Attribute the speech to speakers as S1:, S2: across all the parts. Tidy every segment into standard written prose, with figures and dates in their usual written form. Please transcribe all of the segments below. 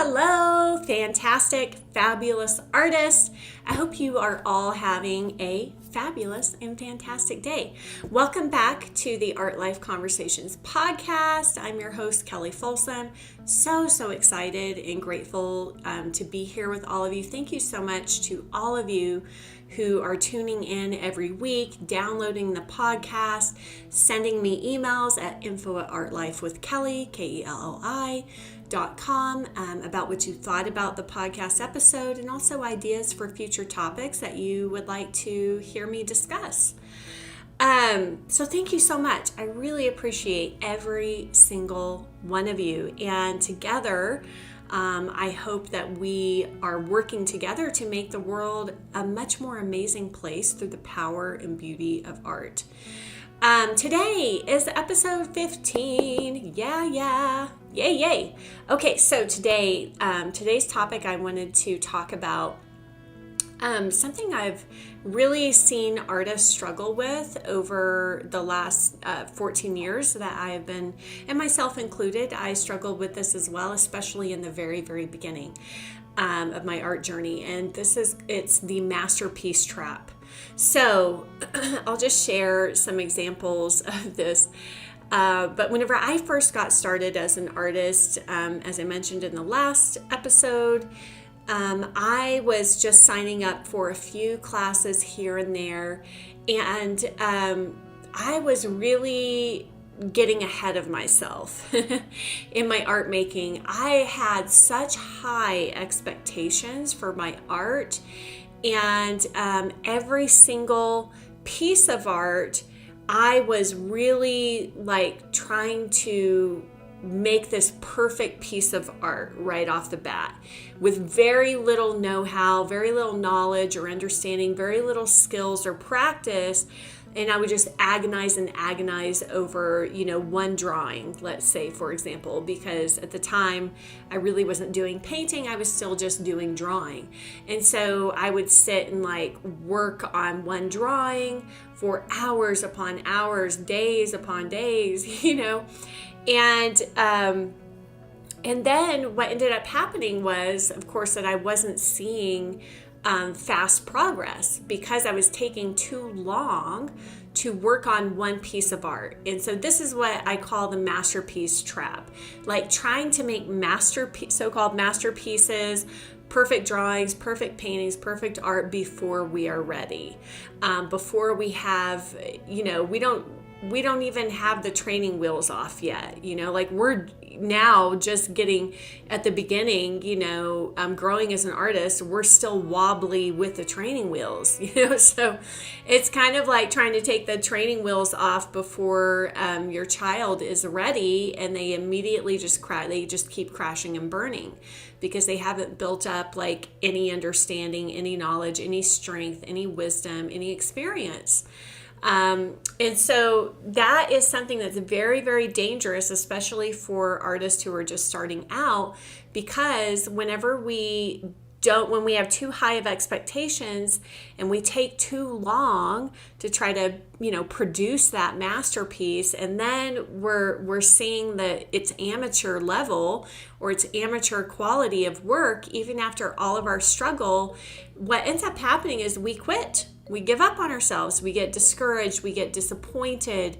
S1: hello, fantastic, fabulous artists. I hope you are all having a fabulous and fantastic day. Welcome back to the Art Life Conversations podcast. I'm your host, Kelly Folsom. So excited and grateful to be here with all of you. Thank you so much to all of you who are tuning in every week, downloading the podcast, sending me emails at info@artlifewithkelly, KELLI.com, about what you thought about the podcast episode and also ideas for future topics that you would like to hear me discuss. So thank you so much. I really appreciate every single one of you. And together, I hope that we are working together to make the world a much more amazing place through the power and beauty of art. Today is episode 15. Yay. Okay, so today's topic, I wanted to talk about something I've really seen artists struggle with over the last 14 years that I have been, and myself included, I struggled with this as well, especially in the very, very beginning of my art journey. And it's the masterpiece trap. So I'll just share some examples of this. But whenever I first got started as an artist, as I mentioned in the last episode, I was just signing up for a few classes here and there, and I was really getting ahead of myself in my art making. I had such high expectations for my art, and every single piece of art, I was really like trying to make this perfect piece of art right off the bat with very little know-how, very little knowledge or understanding, very little skills or practice. And I would just agonize over, one drawing, let's say, for example, because at the time I really wasn't doing painting. I was still just doing drawing. And so I would sit and work on one drawing for hours upon hours, days upon days, And then what ended up happening was, of course, that I wasn't seeing fast progress because I was taking too long to work on one piece of art. And so this is what I call the masterpiece trap, like trying to make so-called masterpieces, perfect drawings, perfect paintings, perfect art before we are ready, before we have, we don't even have the training wheels off yet, we're now just getting at the beginning, growing as an artist, we're still wobbly with the training wheels, so it's kind of like trying to take the training wheels off before your child is ready, and they immediately they just keep crashing and burning because they haven't built up any understanding, any knowledge, any strength, any wisdom, any experience. And so that is something that's very, very dangerous, especially for artists who are just starting out, because when we have too high of expectations and we take too long to try to, produce that masterpiece, and then we're seeing that it's amateur level or it's amateur quality of work, even after all of our struggle, what ends up happening is we quit. We give up on ourselves. We get discouraged. We get disappointed.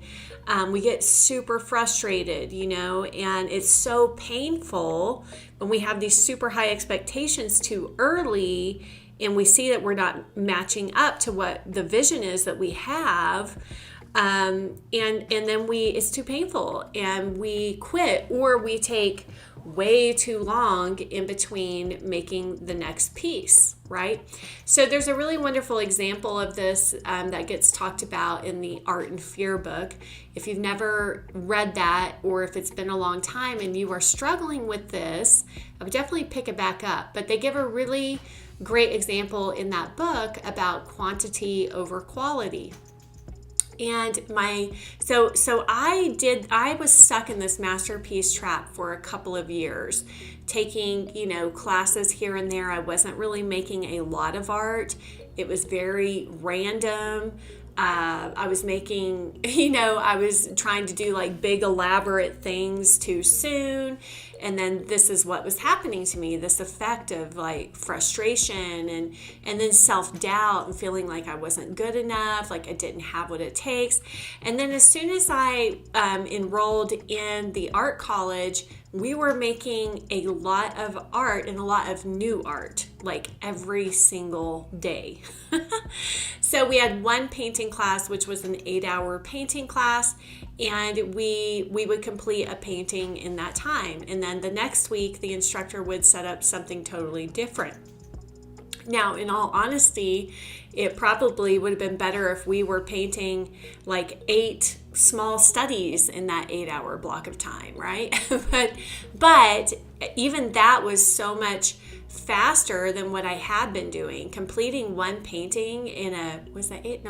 S1: We get super frustrated, and it's so painful when we have these super high expectations too early and we see that we're not matching up to what the vision is that we have. And then it's too painful and we quit, or we take way too long in between making the next piece, right? So there's a really wonderful example of this that gets talked about in the Art and Fear book. If you've never read that, or if it's been a long time and you are struggling with this, I would definitely pick it back up. But they give a really great example in that book about quantity over quality. And I was stuck in this masterpiece trap for a couple of years, taking, classes here and there. I wasn't really making a lot of art. It was very random. I was making, I was trying to do like big elaborate things too soon. And then this is what was happening to me, this effect of like frustration and then self-doubt and feeling like I wasn't good enough, like I didn't have what it takes. And then as soon as I enrolled in the art college, we were making a lot of art and a lot of new art, like every single day. So we had one painting class, which was an 8-hour painting class, and we would complete a painting in that time. And then the next week, the instructor would set up something totally different. Now, in all honesty, it probably would have been better if we were painting like 8 small studies in that 8-hour block of time, right? but even that was so much faster than what I had been doing. Completing one painting in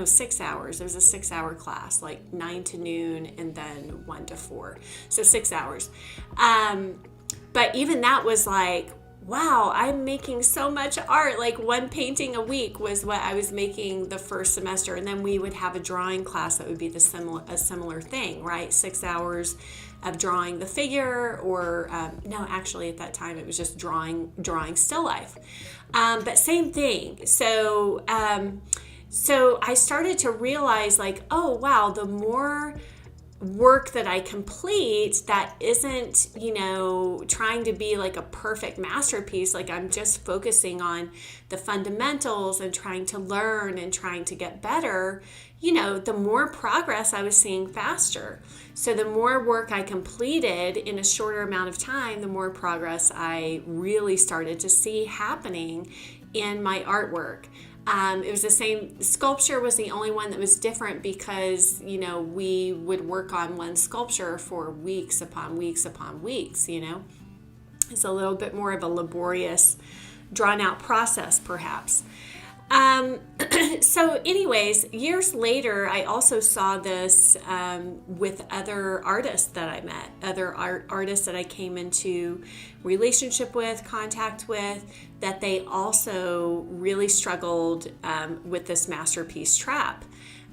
S1: 6 hours. It was a 6-hour class, like 9 to noon and then 1 to 4. So 6 hours. But even that was like, wow, I'm making so much art. Like one painting a week was what I was making the first semester. And then we would have a drawing class that would be a similar thing, right? 6 hours of drawing the figure, or no, actually at that time it was just drawing still life. But same thing. So I started to realize like, oh wow, the more work that I complete that isn't, trying to be like a perfect masterpiece, like I'm just focusing on the fundamentals and trying to learn and trying to get better, the more progress I was seeing faster. So the more work I completed in a shorter amount of time, the more progress I really started to see happening in my artwork. It was the same. Sculpture was the only one that was different because, we would work on one sculpture for weeks upon weeks upon weeks, It's a little bit more of a laborious, drawn out process, perhaps. So anyways, years later, I also saw this with other artists that I met, other artists that I came into relationship with, contact with, that they also really struggled with this masterpiece trap.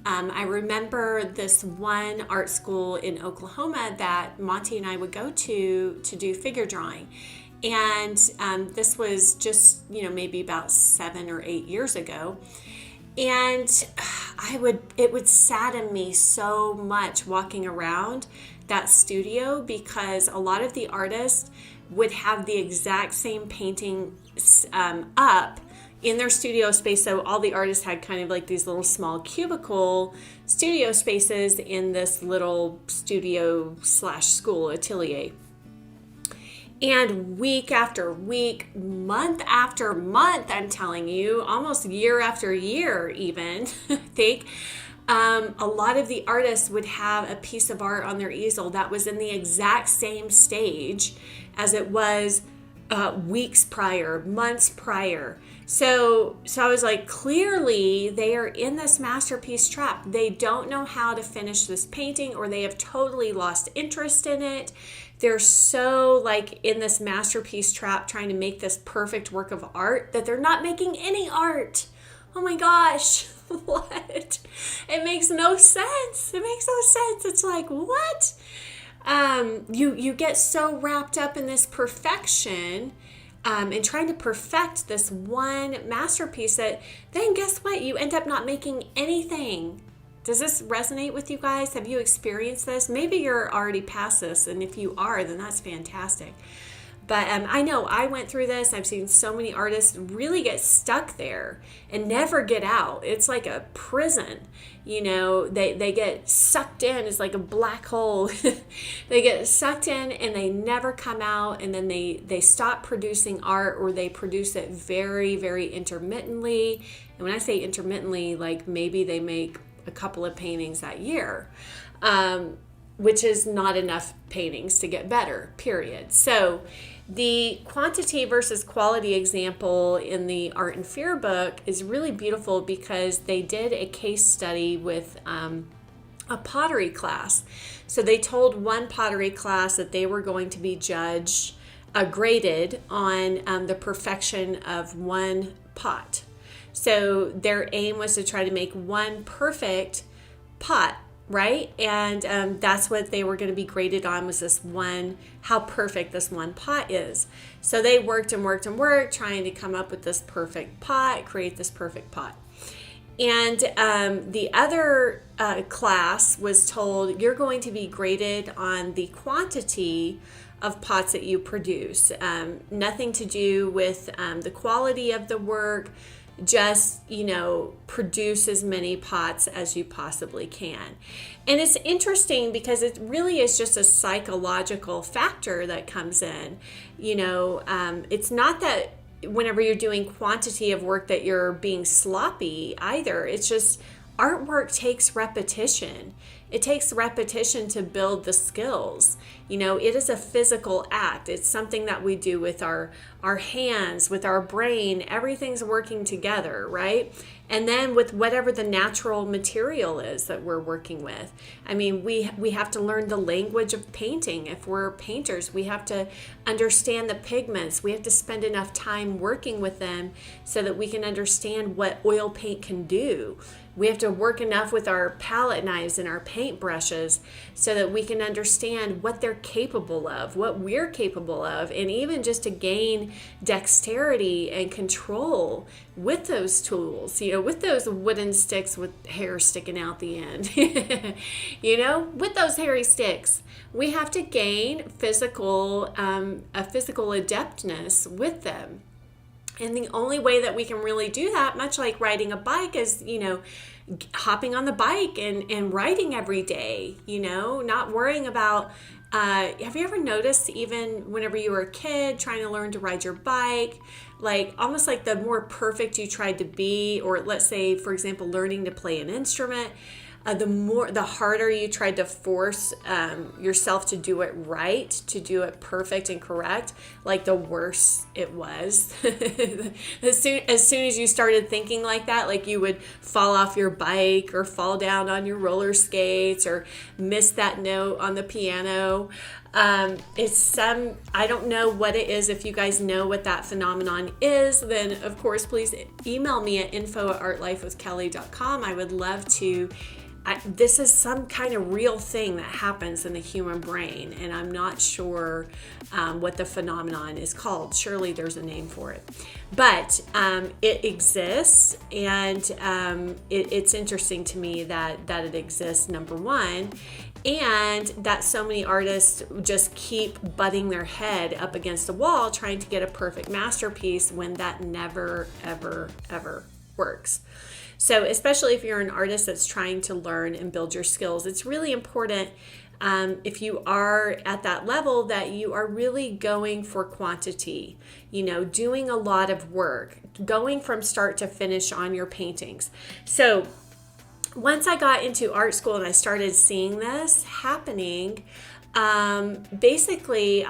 S1: I remember this one art school in Oklahoma that Monty and I would go to do figure drawing. And this was just, maybe about 7 or 8 years ago. And it would sadden me so much walking around that studio because a lot of the artists would have the exact same painting up in their studio space. So all the artists had kind of like these little small cubicle studio spaces in this little studio / school atelier. And week after week, month after month, I'm telling you, almost year after year even, I think, a lot of the artists would have a piece of art on their easel that was in the exact same stage as it was weeks prior, months prior. So I was like, clearly they are in this masterpiece trap. They don't know how to finish this painting, or they have totally lost interest in it. They're so like in this masterpiece trap trying to make this perfect work of art that they're not making any art. Oh my gosh, what? It makes no sense. It makes no sense. It's like, what? You get so wrapped up in this perfection and trying to perfect this one masterpiece that then guess what? You end up not making anything. Does this resonate with you guys? Have you experienced this? Maybe you're already past this, and if you are, then that's fantastic. But I know I went through this. I've seen so many artists really get stuck there and never get out. It's like a prison. They get sucked in. It's like a black hole. They get sucked in and they never come out, and then they stop producing art, or they produce it very, very intermittently. And when I say intermittently, like maybe they make a couple of paintings that year, which is not enough paintings to get better, period. So the quantity versus quality example in the Art and Fear book is really beautiful because they did a case study with a pottery class. So they told one pottery class that they were going to be graded on the perfection of one pot. So their aim was to try to make one perfect pot, right? And that's what they were going to be graded on, was this one, how perfect this one pot is. So they worked and worked and worked trying to come up with this perfect pot, create this perfect pot. And the other class was told, you're going to be graded on the quantity of pots that you produce. Nothing to do with the quality of the work. Just, produce as many pots as you possibly can. And it's interesting because it really is just a psychological factor that comes in. It's not that whenever you're doing quantity of work that you're being sloppy either. It's just artwork takes repetition. It takes repetition to build the skills. It is a physical act. It's something that we do with our hands, with our brain. Everything's working together, right? And then with whatever the natural material is that we're working with. I mean, we have to learn the language of painting. If we're painters, we have to understand the pigments. We have to spend enough time working with them so that we can understand what oil paint can do. We have to work enough with our palette knives and our paint brushes so that we can understand what they're capable of, what we're capable of, and even just to gain dexterity and control with those tools, with those wooden sticks with hair sticking out the end, with those hairy sticks. We have to gain a physical adeptness with them. And the only way that we can really do that, much like riding a bike, is, hopping on the bike and riding every day, not worrying about, have you ever noticed, even whenever you were a kid trying to learn to ride your bike, like almost like the more perfect you tried to be, or let's say, for example, learning to play an instrument, the harder you tried to force yourself to do it right, to do it perfect and correct, like the worse it was. as soon as you started thinking like that, like you would fall off your bike or fall down on your roller skates or miss that note on the piano. I don't know what it is. If you guys know what that phenomenon is, then of course, please email me at info@artlifewithkelly.com. I would love to. This is some kind of real thing that happens in the human brain, and I'm not sure what the phenomenon is called. Surely there's a name for it. But it exists, and it's interesting to me that it exists, number one, and that so many artists just keep butting their head up against a wall trying to get a perfect masterpiece when that never, ever, ever works. So especially if you're an artist that's trying to learn and build your skills, it's really important if you are at that level that you are really going for quantity, doing a lot of work, going from start to finish on your paintings. So once I got into art school and I started seeing this happening, basically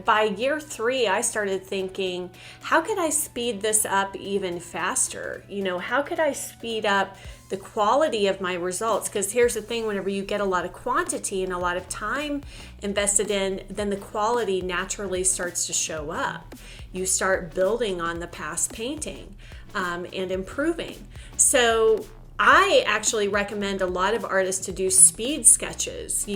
S1: by year 3, I started thinking, how could I speed this up even faster? How could I speed up the quality of my results? Because here's the thing, whenever you get a lot of quantity and a lot of time invested in, then the quality naturally starts to show up. You start building on the past painting and improving. So I actually recommend a lot of artists to do speed sketches,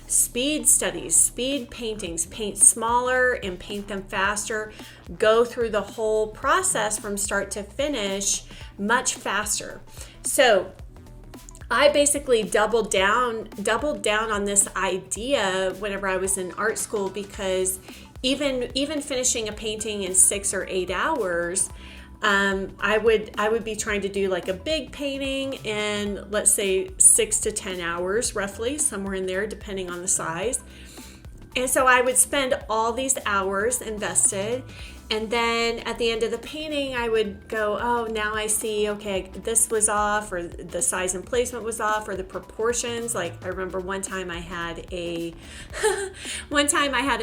S1: speed studies, speed paintings, paint smaller and paint them faster, go through the whole process from start to finish much faster. So I basically doubled down on this idea whenever I was in art school, because even finishing a painting in 6 or 8 hours, I would be trying to do like a big painting in, let's say, 6 to 10 hours, roughly, somewhere in there, depending on the size. And so I would spend all these hours invested, and then at the end of the painting, I would go, oh, now I see, okay, this was off, or the size and placement was off, or the proportions. Like I remember one time I had a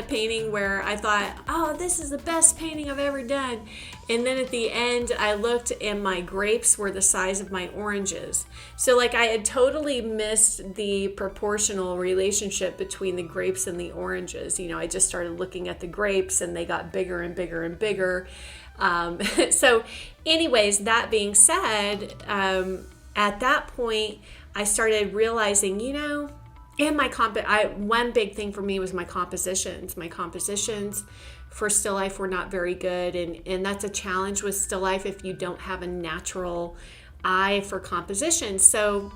S1: painting where I thought, oh, this is the best painting I've ever done. And then at the end, I looked and my grapes were the size of my oranges. So like I had totally missed the proportional relationship between the grapes and the oranges. I just started looking at the grapes and they got bigger and bigger and bigger. So anyways, that being said, at that point, I started realizing, and one big thing for me was my compositions. My compositions for still life were not very good, and that's a challenge with still life if you don't have a natural eye for composition. So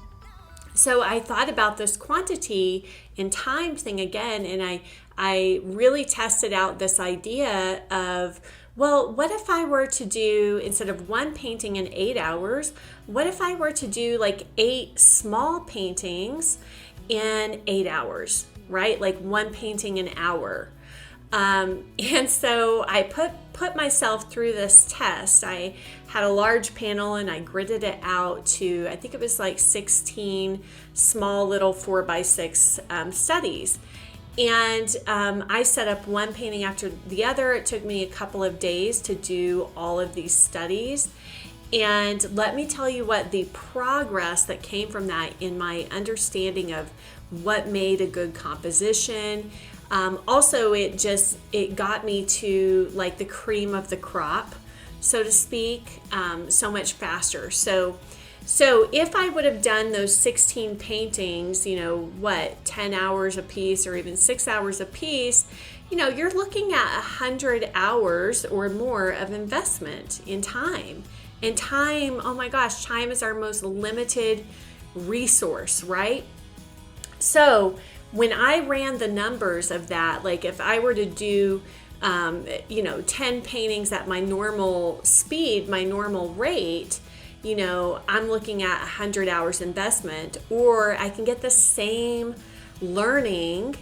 S1: I thought about this quantity and time thing again, and I really tested out this idea of, well, what if I were to do, instead of one painting in 8 hours, what if I were to do like 8 small paintings in 8 hours, right? Like one painting an hour. And so I put myself through this test. I had a large panel and I gridded it out to, I think it was like 16 small little 4x6 studies. And I set up one painting after the other. It took me a couple of days to do all of these studies. And let me tell you what, the progress that came from that in my understanding of what made a good composition. Also, it got me to like the cream of the crop, so to speak, so much faster. So if I would have done those 16 paintings, 10 hours a piece or even 6 hours a piece, you're looking at 100 hours or more of investment in time. And time, oh my gosh, time is our most limited resource, right? So when I ran the numbers of that, like if I were to do 10 paintings at my normal speed, my normal rate, I'm looking at 100 hours investment, or I can get the same learning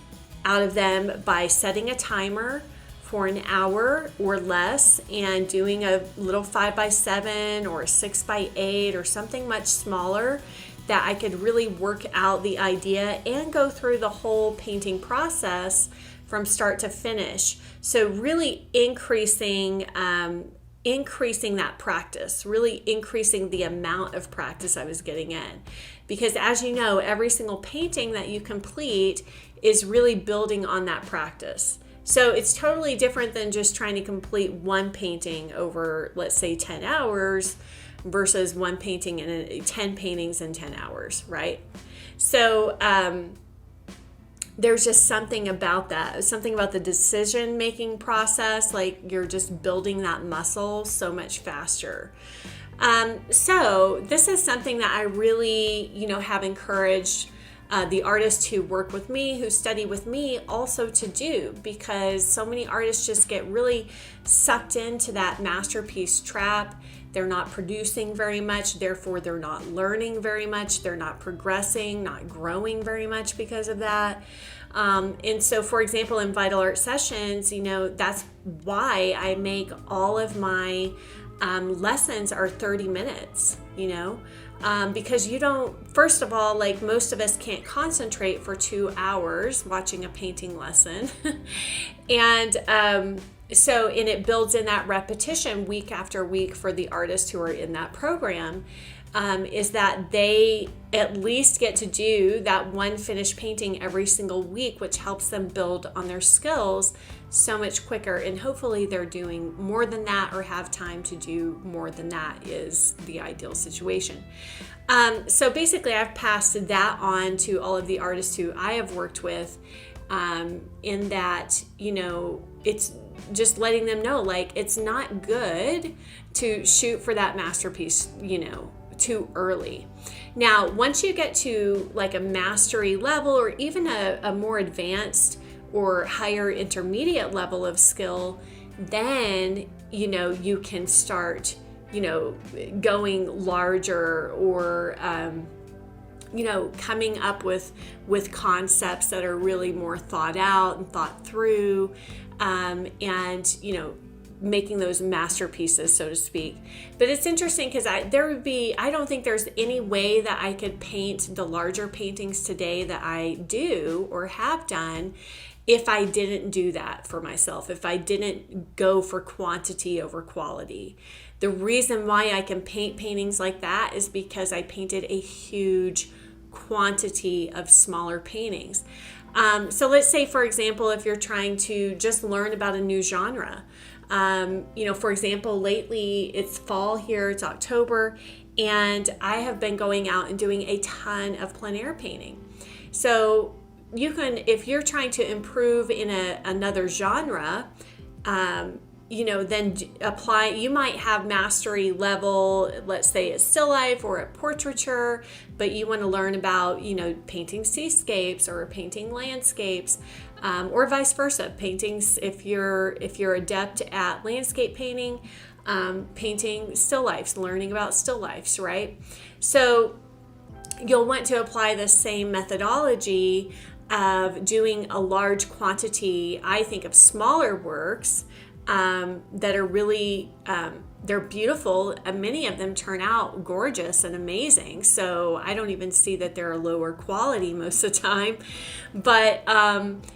S1: out of them by setting a timer for an hour or less and doing a little 5x7 or a 6x8 or something much smaller, that I could really work out the idea and go through the whole painting process from start to finish. So really increasing that practice, really increasing the amount of practice I was getting in. Because as you know, every single painting that you complete is really building on that practice. So it's totally different than just trying to complete one painting over, let's say, 10 hours versus one painting and 10 paintings in 10 hours, right? So there's just something about that, something about the decision-making process, like you're just building that muscle so much faster. So this is something that I really, have encouraged the artists who work with me, who study with me, also to do, because so many artists just get really sucked into that masterpiece trap. They're not producing very much, therefore they're not learning very much, they're not progressing, not growing very much because of that. And so, for example, in Vital Art Sessions, that's why I make all of my lessons are 30 minutes, because you don't, first of all, like most of us can't concentrate for 2 hours watching a painting lesson. And and it builds in that repetition week after week for the artists who are in that program, is that they at least get to do that one finished painting every single week, which helps them build on their skills so much quicker. And hopefully they're doing more than that or have time to do more than that is the ideal situation. So basically I've passed that on to all of the artists who I have worked with, in that, it's just letting them know, like, it's not good to shoot for that masterpiece, too early. Now, once you get to like a mastery level or even a more advanced or higher intermediate level of skill, then, you can start, going larger or, coming up with concepts that are really more thought out and thought through, and, making those masterpieces, so to speak. But it's interesting because I don't think there's any way that I could paint the larger paintings today that I do or have done if I didn't do that for myself, if I didn't go for quantity over quality. The reason why I can paint paintings like that is because I painted a huge quantity of smaller paintings. So let's say, for example, if you're trying to just learn about a new genre, For example, lately it's fall here, it's October, and I have been going out and doing a ton of plein air painting. So you can, if you're trying to improve in another genre, then apply. You might have mastery level, let's say at still life or at portraiture, but you want to learn about, painting seascapes or painting landscapes, or vice versa. Paintings, if you're adept at landscape painting, painting still lifes, learning about still lifes, right? So you'll want to apply the same methodology of doing a large quantity, I think, of smaller works that are really, they're beautiful. Many of them turn out gorgeous and amazing. So I don't even see that they're a lower quality most of the time. But,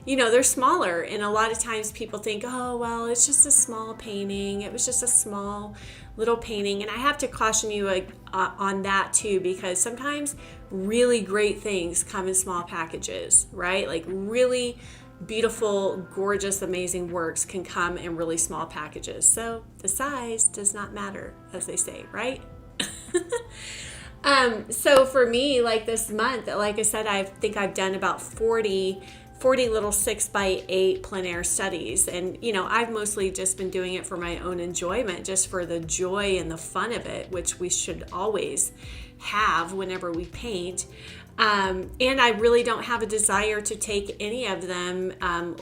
S1: they're smaller. And a lot of times people think, oh, well, it's just a small painting. It was just a small little painting. And I have to caution you on that too, because sometimes really great things come in small packages, right? Like really beautiful, gorgeous, amazing works can come in really small packages. So the size does not matter, as they say, right? So for me, like this month, like I said, I think I've done about 40 little 6x8 plein air studies. And, I've mostly just been doing it for my own enjoyment, just for the joy and the fun of it, which we should always have whenever we paint. And I really don't have a desire to take any of them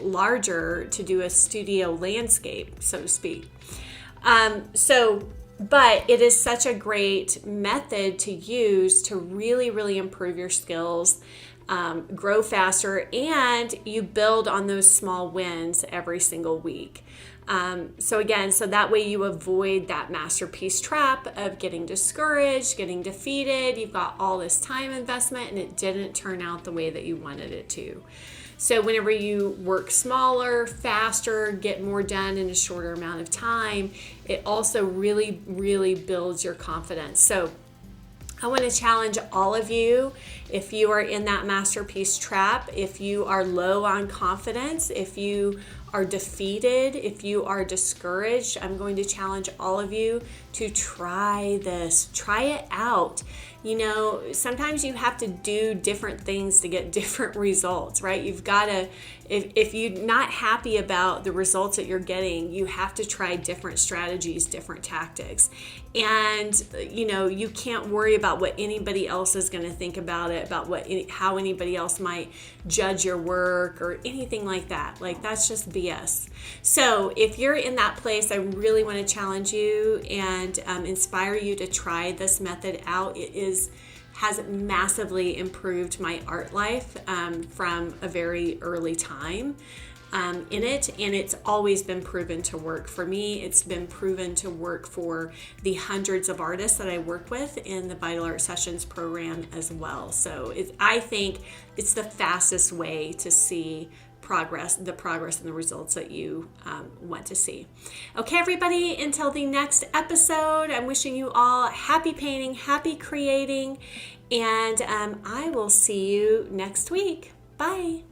S1: larger to do a studio landscape, so to speak. But it is such a great method to use to really, really improve your skills, grow faster, and you build on those small wins every single week. So that way you avoid that masterpiece trap of getting discouraged, getting defeated. You've got all this time investment and it didn't turn out the way that you wanted it to. So whenever you work smaller, faster, get more done in a shorter amount of time, it also really, really builds your confidence. So I want to challenge all of you, if you are in that masterpiece trap, if you are low on confidence, if you are defeated, if you are discouraged, I'm going to challenge all of you to try this. Try it out. Sometimes you have to do different things to get different results, right? You've got to, if you're not happy about the results that you're getting, you have to try different strategies, different tactics. And, you can't worry about what anybody else is going to think about it, about how anybody else might judge your work or anything like that. Like, that's just BS. So if you're in that place, I really want to challenge you and inspire you to try this method out. It has massively improved my art life from a very early time in it, and it's always been proven to work for me. It's been proven to work for the hundreds of artists that I work with in the Vital Art Sessions program as well. So I think it's the fastest way to see the progress and the results that you want to see. Okay, everybody, until the next episode, I'm wishing you all happy painting, happy creating, and I will see you next week. Bye.